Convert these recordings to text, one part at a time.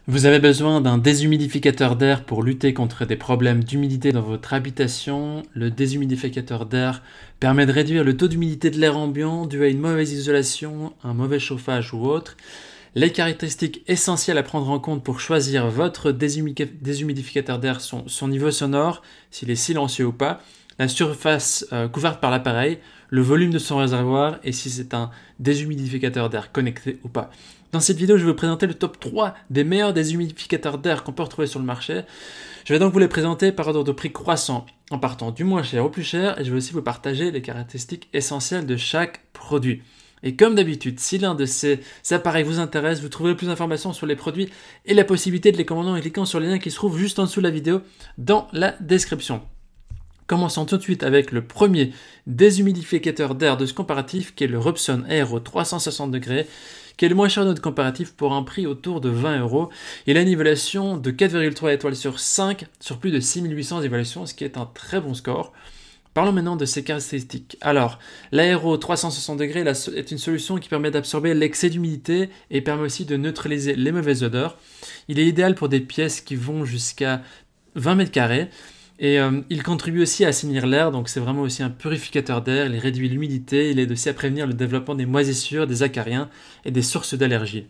Vous avez besoin d'un déshumidificateur d'air pour lutter contre des problèmes d'humidité dans votre habitation. Le déshumidificateur d'air permet de réduire le taux d'humidité de l'air ambiant dû à une mauvaise isolation, un mauvais chauffage ou autre. Les caractéristiques essentielles à prendre en compte pour choisir votre déshumidificateur d'air sont son niveau sonore, s'il est silencieux ou pas, la surface couverte par l'appareil, le volume de son réservoir et si c'est un déshumidificateur d'air connecté ou pas. Dans cette vidéo, je vais vous présenter le top 3 des meilleurs déshumidificateurs d'air qu'on peut retrouver sur le marché. Je vais donc vous les présenter par ordre de prix croissant, en partant du moins cher au plus cher, et je vais aussi vous partager les caractéristiques essentielles de chaque produit. Et comme d'habitude, si l'un de ces appareils vous intéresse, vous trouverez plus d'informations sur les produits et la possibilité de les commander en cliquant sur les liens qui se trouvent juste en dessous de la vidéo dans la description. Commençons tout de suite avec le premier déshumidificateur d'air de ce comparatif qui est le Robson Aero 360 degrés, qui est le moins cher de notre comparatif pour un prix autour de 20 €. Il a une évaluation de 4,3 étoiles sur 5 sur plus de 6800 évaluations, ce qui est un très bon score. Parlons maintenant de ses caractéristiques. Alors, l'Aero 360 degrés est une solution qui permet d'absorber l'excès d'humidité et permet aussi de neutraliser les mauvaises odeurs. Il est idéal pour des pièces qui vont jusqu'à 20 mètres carrés. Et il contribue aussi à assainir l'air, donc c'est vraiment aussi un purificateur d'air, il réduit l'humidité, il aide aussi à prévenir le développement des moisissures, des acariens et des sources d'allergies.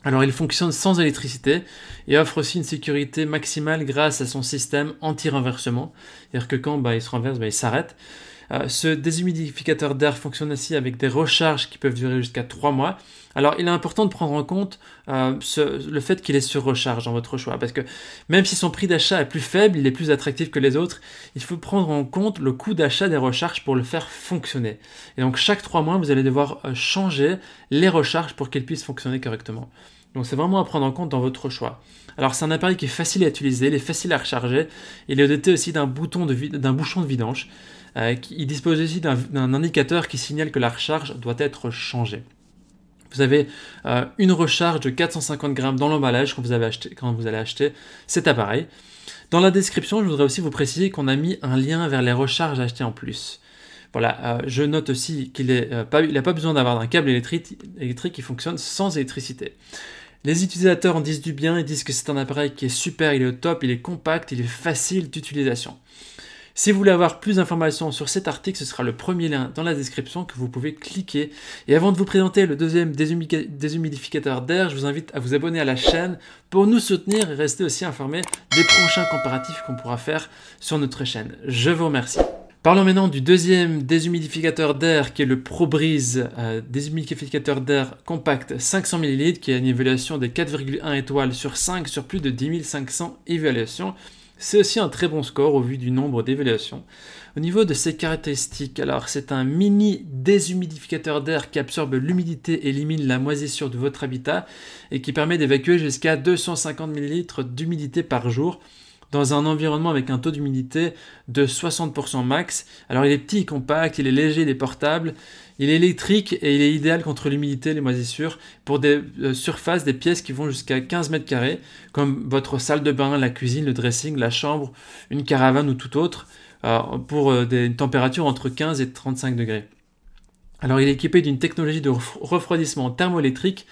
Alors il fonctionne sans électricité et offre aussi une sécurité maximale grâce à son système anti-renversement, c'est-à-dire que quand il se renverse, il s'arrête. Ce déshumidificateur d'air fonctionne aussi avec des recharges qui peuvent durer jusqu'à 3 mois. Alors, il est important de prendre en compte le fait qu'il est sur recharge dans votre choix, parce que même si son prix d'achat est plus faible, il est plus attractif que les autres, il faut prendre en compte le coût d'achat des recharges pour le faire fonctionner. Et donc, chaque 3 mois, vous allez devoir changer les recharges pour qu'elles puissent fonctionner correctement. Donc, c'est vraiment à prendre en compte dans votre choix. Alors, c'est un appareil qui est facile à utiliser, il est facile à recharger, il est doté aussi d'un bouchon de vidange. Il dispose aussi d'un indicateur qui signale que la recharge doit être changée. Vous avez une recharge de 450 grammes dans l'emballage quand vous allez acheter cet appareil. Dans la description, je voudrais aussi vous préciser qu'on a mis un lien vers les recharges achetées en plus. Voilà, je note aussi qu'il n'a pas besoin d'avoir un câble électrique qui fonctionne sans électricité. Les utilisateurs en disent du bien, ils disent que c'est un appareil qui est super, il est au top, il est compact, il est facile d'utilisation. Si vous voulez avoir plus d'informations sur cet article, ce sera le premier lien dans la description que vous pouvez cliquer. Et avant de vous présenter le deuxième déshumidificateur d'air, je vous invite à vous abonner à la chaîne pour nous soutenir et rester aussi informé des prochains comparatifs qu'on pourra faire sur notre chaîne. Je vous remercie. Parlons maintenant du deuxième déshumidificateur d'air qui est le ProBreeze déshumidificateur d'air compact 500 ml qui a une évaluation de 4,1 étoiles sur 5 sur plus de 10 500 évaluations. C'est aussi un très bon score au vu du nombre d'évaluations. Au niveau de ses caractéristiques, alors c'est un mini déshumidificateur d'air qui absorbe l'humidité et élimine la moisissure de votre habitat et qui permet d'évacuer jusqu'à 250 ml d'humidité par jour dans un environnement avec un taux d'humidité de 60% max. Alors il est petit, compact, il est léger, il est portable, il est électrique et il est idéal contre l'humidité et les moisissures pour des surfaces, des pièces qui vont jusqu'à 15 mètres carrés, comme votre salle de bain, la cuisine, le dressing, la chambre, une caravane ou tout autre, pour une température entre 15 et 35 degrés. Alors il est équipé d'une technologie de refroidissement thermoélectrique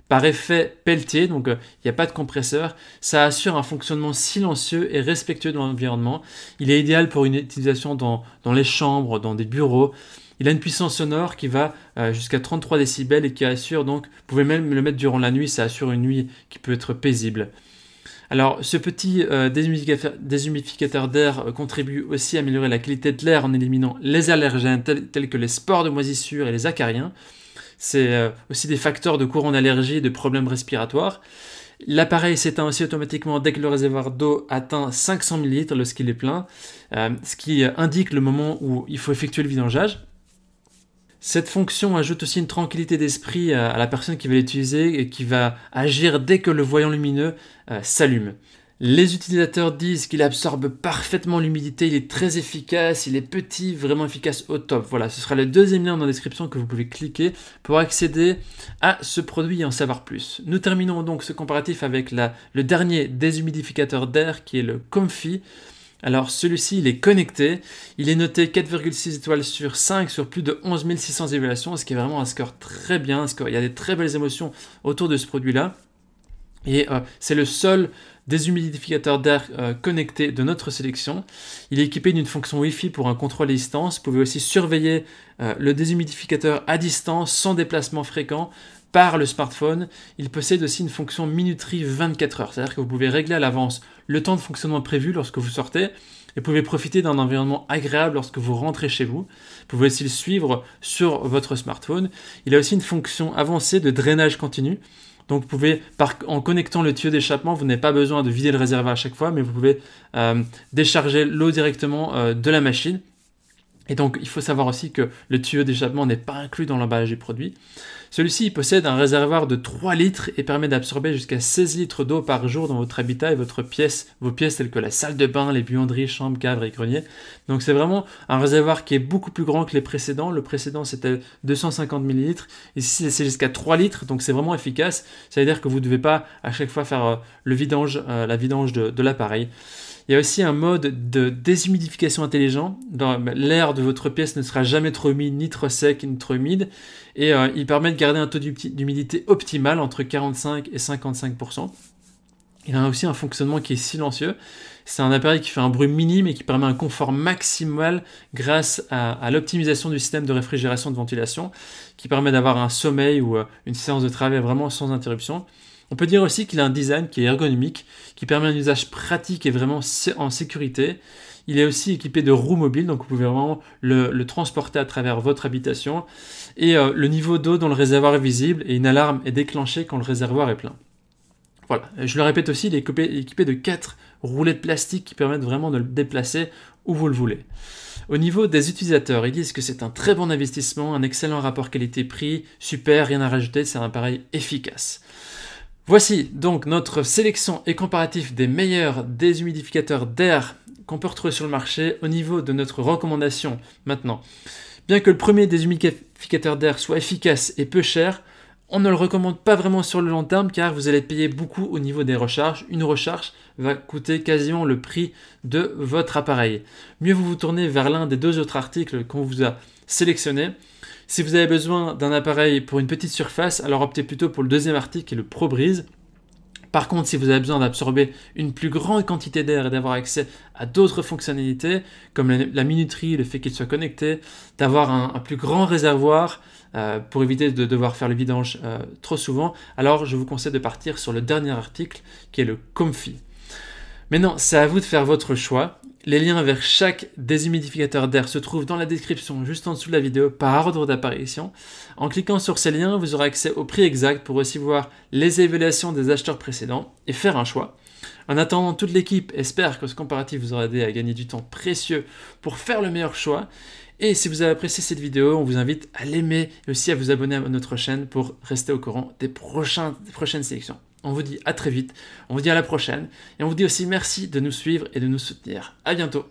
par effet Peltier, donc il n'y a pas de compresseur. Ça assure un fonctionnement silencieux et respectueux de l'environnement. Il est idéal pour une utilisation dans les chambres, dans des bureaux. Il a une puissance sonore qui va jusqu'à 33 décibels et qui assure donc, vous pouvez même le mettre durant la nuit, ça assure une nuit qui peut être paisible. Alors ce petit déshumidificateur d'air contribue aussi à améliorer la qualité de l'air en éliminant les allergènes tels que les spores de moisissure et les acariens. C'est aussi des facteurs de courant d'allergie et de problèmes respiratoires. L'appareil s'éteint aussi automatiquement dès que le réservoir d'eau atteint 500 ml lorsqu'il est plein, ce qui indique le moment où il faut effectuer le vidangeage. Cette fonction ajoute aussi une tranquillité d'esprit à la personne qui va l'utiliser et qui va agir dès que le voyant lumineux s'allume. Les utilisateurs disent qu'il absorbe parfaitement l'humidité, il est très efficace, il est petit, vraiment efficace au top. Voilà, ce sera le deuxième lien dans la description que vous pouvez cliquer pour accéder à ce produit et en savoir plus. Nous terminons donc ce comparatif avec le dernier déshumidificateur d'air qui est le Comfy. Alors celui-ci, il est connecté, il est noté 4,6 étoiles sur 5 sur plus de 11 600 évaluations, ce qui est vraiment un score très bien, il y a des très belles émotions autour de ce produit-là. Et c'est le seul déshumidificateur d'air connecté de notre sélection. Il est équipé d'une fonction Wi-Fi pour un contrôle à distance. Vous pouvez aussi surveiller le déshumidificateur à distance sans déplacement fréquent par le smartphone. Il possède aussi une fonction minuterie 24 heures, c'est-à-dire que vous pouvez régler à l'avance le temps de fonctionnement prévu lorsque vous sortez et vous pouvez profiter d'un environnement agréable lorsque vous rentrez chez vous. Vous pouvez aussi le suivre sur votre smartphone. Il a aussi une fonction avancée de drainage continu. Donc vous pouvez, en connectant le tuyau d'échappement, vous n'avez pas besoin de vider le réservoir à chaque fois, mais vous pouvez décharger l'eau directement de la machine. Et donc il faut savoir aussi que le tuyau d'échappement n'est pas inclus dans l'emballage du produit. Celui-ci possède un réservoir de 3 litres et permet d'absorber jusqu'à 16 litres d'eau par jour dans votre habitat et vos pièces telles que la salle de bain, les buanderies, chambres, caves et greniers. Donc c'est vraiment un réservoir qui est beaucoup plus grand que les précédents. Le précédent c'était 250 ml, ici c'est jusqu'à 3 litres, donc c'est vraiment efficace. Ça veut dire que vous ne devez pas à chaque fois faire la vidange de l'appareil. Il y a aussi un mode de déshumidification intelligent. L'air de votre pièce ne sera jamais trop humide, ni trop sec, ni trop humide. Et il permet de garder un taux d'humidité optimal entre 45 et 55%. Il a aussi un fonctionnement qui est silencieux. C'est un appareil qui fait un bruit minime et qui permet un confort maximal grâce à l'optimisation du système de réfrigération de ventilation, qui permet d'avoir un sommeil ou une séance de travail vraiment sans interruption. On peut dire aussi qu'il a un design qui est ergonomique, qui permet un usage pratique et vraiment en sécurité. Il est aussi équipé de roues mobiles, donc vous pouvez vraiment le transporter à travers votre habitation. Et le niveau d'eau dans le réservoir est visible et une alarme est déclenchée quand le réservoir est plein. Voilà, je le répète aussi, il est équipé de 4 roulets de plastique qui permettent vraiment de le déplacer où vous le voulez. Au niveau des utilisateurs, ils disent que c'est un très bon investissement, un excellent rapport qualité-prix, super, rien à rajouter, c'est un appareil efficace. Voici donc notre sélection et comparatif des meilleurs déshumidificateurs d'air qu'on peut retrouver sur le marché au niveau de notre recommandation maintenant. Bien que le premier déshumidificateur d'air soit efficace et peu cher, on ne le recommande pas vraiment sur le long terme car vous allez payer beaucoup au niveau des recharges. Une recharge va coûter quasiment le prix de votre appareil. Mieux vous tournez vers l'un des 2 autres articles qu'on vous a sélectionnés. Si vous avez besoin d'un appareil pour une petite surface, alors optez plutôt pour le 2e article qui est le ProBreeze. Par contre, si vous avez besoin d'absorber une plus grande quantité d'air et d'avoir accès à d'autres fonctionnalités, comme la minuterie, le fait qu'il soit connecté, d'avoir un plus grand réservoir pour éviter de devoir faire le vidange trop souvent, alors je vous conseille de partir sur le dernier article qui est le Comfy. Maintenant, c'est à vous de faire votre choix. Les liens vers chaque déshumidificateur d'air se trouvent dans la description juste en dessous de la vidéo par ordre d'apparition. En cliquant sur ces liens, vous aurez accès au prix exact pour aussi voir les évaluations des acheteurs précédents et faire un choix. En attendant, toute l'équipe espère que ce comparatif vous aura aidé à gagner du temps précieux pour faire le meilleur choix. Et si vous avez apprécié cette vidéo, on vous invite à l'aimer et aussi à vous abonner à notre chaîne pour rester au courant des prochaines sélections. On vous dit à très vite, on vous dit à la prochaine et on vous dit aussi merci de nous suivre et de nous soutenir. À bientôt.